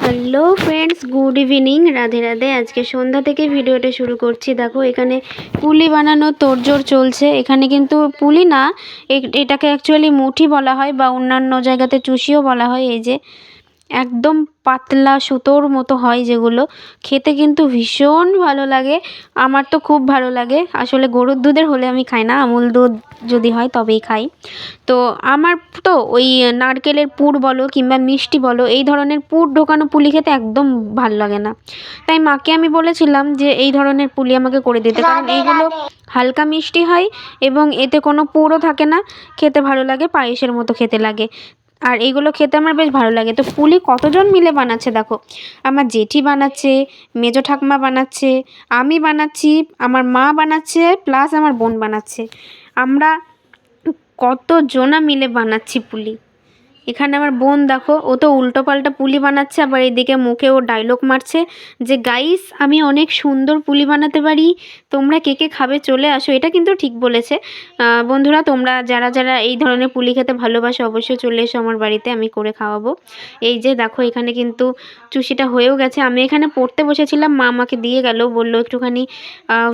Hello friends, good evening. Radhe Radhe. আজকে সন্ধ্যা থেকে ভিডিওটা শুরু করছি। দেখো এখানে পুলি বানানোর তোড়জোড় চলছে। এখানে কিন্তু পুলি না, এটাকে অ্যাকচুয়ালি মুঠি বলা হয় বা অন্যান্য জায়গাতে চুষিও বলা হয়। এই যে একদম পাতলা সুতোর মতো হয় যেগুলো, খেতে কিন্তু ভীষণ ভালো লাগে। আমার তো খুব ভালো লাগে। আসলে গরুর দুধের হলে আমি খাই না, আমুল দুধ যদি হয় তবেই খাই। তো আমার তো ওই নারকেলের পুর বলো কিংবা মিষ্টি বলো, এই ধরনের পুর ঢোকানো পুলি খেতে একদম ভালো লাগে না। তাই মাকে আমি বলেছিলাম যে এই ধরনের পুলি আমাকে করে দিতে, কারণ এইগুলো হালকা মিষ্টি হয় এবং এতে কোনো পুরও থাকে না, খেতে ভালো লাগে, পায়েসের মতো খেতে লাগে। আর এইগুলো খেতে আমার বেশ ভালো লাগে। তো পুলি কতজন মিলে বানাচ্ছে দেখো, আমার জেঠি বানাচ্ছে, মেজো ঠাকুমা বানাচ্ছে, আমি বানাচ্ছি, আমার মা বানাচ্ছে, প্লাস আমার বোন বানাচ্ছে। আমরা কতজনা মিলে বানাচ্ছি পুলি। এখানে আমার বোন দেখো, ও তো উল্টো পাল্টা পুলি বানাচ্ছে, আবার এদিকে মুখে ও ডায়লগ মারছে যে গাইস আমি অনেক সুন্দর পুলি বানাতে পারি, তোমরা কে কে খাবে চলে আসো। এটা কিন্তু ঠিক বলেছে। বন্ধুরা, তোমরা যারা যারা এই ধরনের পুলি খেতে ভালোবাসো অবশ্যই চলে এসো আমার বাড়িতে, আমি করে খাওয়াবো। এই যে দেখো এখানে কিন্তু চুষিটা হয়েও গেছে। আমি এখানে পড়তে বসেছিলাম, মা আমাকে দিয়ে গেল, বললো একটুখানি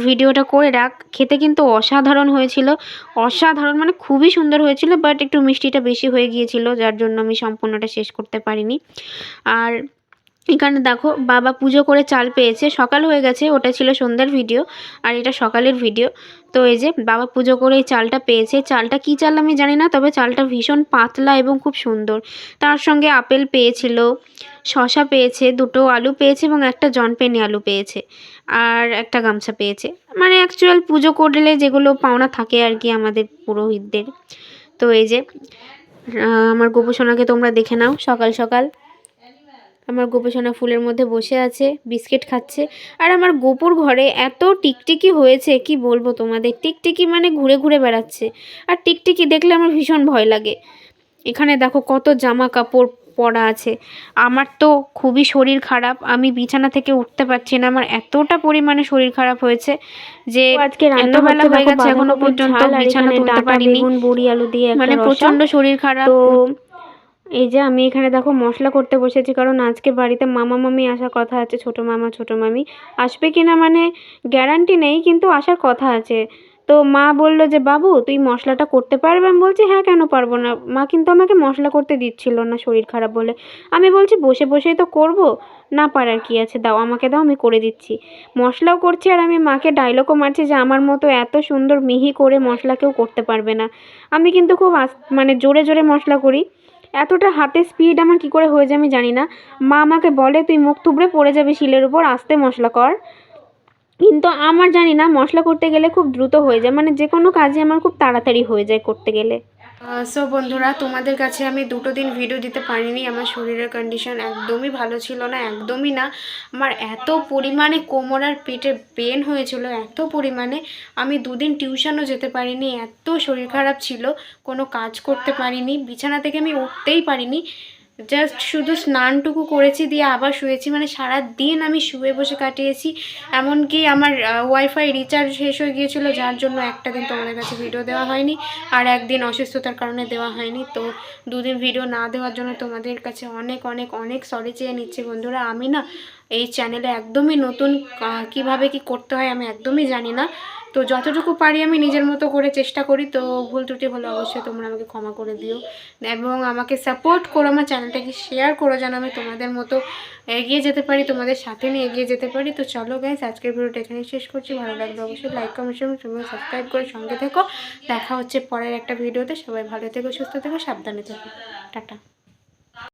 ভিডিওটা করে রাখ। খেতে কিন্তু অসাধারণ হয়েছিল, অসাধারণ মানে খুবই সুন্দর হয়েছিল, বাট একটু মিষ্টিটা বেশি হয়ে গিয়েছিল, যার জন্য আমি সম্পূর্ণটা শেষ করতে পারিনি। আর এখানে দেখো বাবা পুজো করে চাল পেয়েছে, সকাল হয়ে গেছে, ওটা ছিল সন্ধ্যার ভিডিও আর এটা সকালের ভিডিও। তো এই যে বাবা পুজো করে এই চালটা পেয়েছে। চালটা কী চাল আমি জানি না, তবে চালটা ভীষণ পাতলা এবং খুব সুন্দর। তার সঙ্গে আপেল পেয়েছিল, শশা পেয়েছে, দুটো আলু পেয়েছে এবং একটা জনপেনি আলু পেয়েছে, আর একটা গামছা পেয়েছে। মানে অ্যাকচুয়াল পুজো করলে যেগুলো পাওনা থাকে আর কি আমাদের পুরোহিতদের। তো এই যে আমার গোপুসোনাকে তোমরা দেখে নাও, সকাল সকাল আমার গোপুসোনা ফুলের মধ্যে বসে আছে, বিস্কিট খাচ্ছে। আর আমার গোপুর ঘরে এত টিকটিকি হয়েছে কি বলবো তোমাদের, টিকটিকি মানে ঘুরে ঘুরে বেড়াচ্ছে। আর টিকটিকি দেখলে আমার ভীষণ ভয় লাগে। এখানে দেখো কত জামা কাপড় পরা আছে। আমার তো খুবই শরীর খারাপ, আমি বিছানা থেকে উঠতে পারছি না, আমার এতটা পরিমাণে শরীর খারাপ হয়েছে যে আজকে এত বেলা হয়ে গেছে এখনো পর্যন্ত বিছানা তুলতে পারিনি। বড়ি আলু দিয়ে মানে প্রচণ্ড শরীর খারাপ। তো এই যে আমি এখানে দেখো মশলা করতে বসেছি, কারণ আজকে বাড়িতে মামা মামি আসার কথা আছে, ছোটো মামা ছোটো মামি আসবে কিনা মানে গ্যারান্টি নেই, কিন্তু আসার কথা আছে। তো মা বললো যে বাবু তুই মশলাটা করতে পারবে? আমি বলছি হ্যাঁ, কেন পারবো না। মা কিন্তু আমাকে মশলা করতে দিচ্ছিল না শরীর খারাপ বলে। আমি বলছি বসে বসেই তো করব, না পারার কি আছে, দাও আমাকে দাও, আমি করে দিচ্ছি। মশলাও করছি আর আমি মাকে ডায়লগও মারছি যে আমার মতো এত সুন্দর মিহি করে মশলা কেউ করতে পারবে না। আমি কিন্তু খুব মানে জোরে জোরে মশলা করি, এতটা হাতে স্পিড আমার কি করে হয়ে যায় আমি জানি না। মা আমাকে বলে তুই মুখ থুবড়ে পড়ে যাবি শিলের উপর, আস্তে মশলা কর। কিন্তু আমার জানি না, মশলা করতে গেলে খুব দ্রুত হয়ে যায়, মানে যে কোনো কাজই আমার খুব তাড়াতাড়ি হয়ে যায় করতে গেলে। সো বন্ধুরা, তোমাদের কাছে আমি 2 দিন ভিডিও দিতে পারিনি, আমার শরীরের কন্ডিশন একদমই ভালো ছিল না, একদমই না। আমার এত পরিমাণে কোমর আর পেটে পেন হয়েছিল, এত পরিমাণে আমি 2 দিন টিউশনও যেতে পারিনি, এত শরীর খারাপ ছিল, কোনো কাজ করতে পারিনি, বিছানা থেকে আমি উঠতেই পারিনি। জাস্ট শুধু স্নানটুকু করেছি, দিয়ে আবার শুয়েছি, মানে সারা দিন আমি শুয়ে বসে কাটিয়েছি। এমনকি আমার ওয়াইফাই রিচার্জ শেষ হয়ে গিয়েছিলো, যার জন্য একটা দিন তোমাদের কাছে ভিডিও দেওয়া হয়নি, আর একদিন অসুস্থতার কারণে দেওয়া হয়নি। তো 2 দিন ভিডিও না দেওয়ার জন্য তোমাদের কাছে অনেক অনেক অনেক সরি চেয়ে নিচ্ছি বন্ধুরা। আমি না এই চ্যানেলে একদমই নতুন, কিভাবে কি করতে হয় আমি একদমই জানি না। তো যতটুকু পারি আমি নিজের মতো করে চেষ্টা করি। তো ভুল ত্রুটি হলে অবশ্যই তোমরা আমাকে ক্ষমা করে দিও এবং আমাকে সাপোর্ট করো, আমার চ্যানেলটাকে শেয়ার করো, যেন আমি তোমাদের মতো এগিয়ে যেতে পারি, তোমাদের সাথে নিয়ে এগিয়ে যেতে পারি। তো চলো গাইস, আজকের ভিডিওটা এখানেই শেষ করছি। ভালো লাগলে অবশ্যই লাইক কমেন্ট শেয়ার সাবস্ক্রাইব করে সঙ্গে থেকো। দেখা হচ্ছে পরের একটা ভিডিওতে। সবাই ভালো থেকো, সুস্থ থেকো, সাবধানে থেকো। টাটা।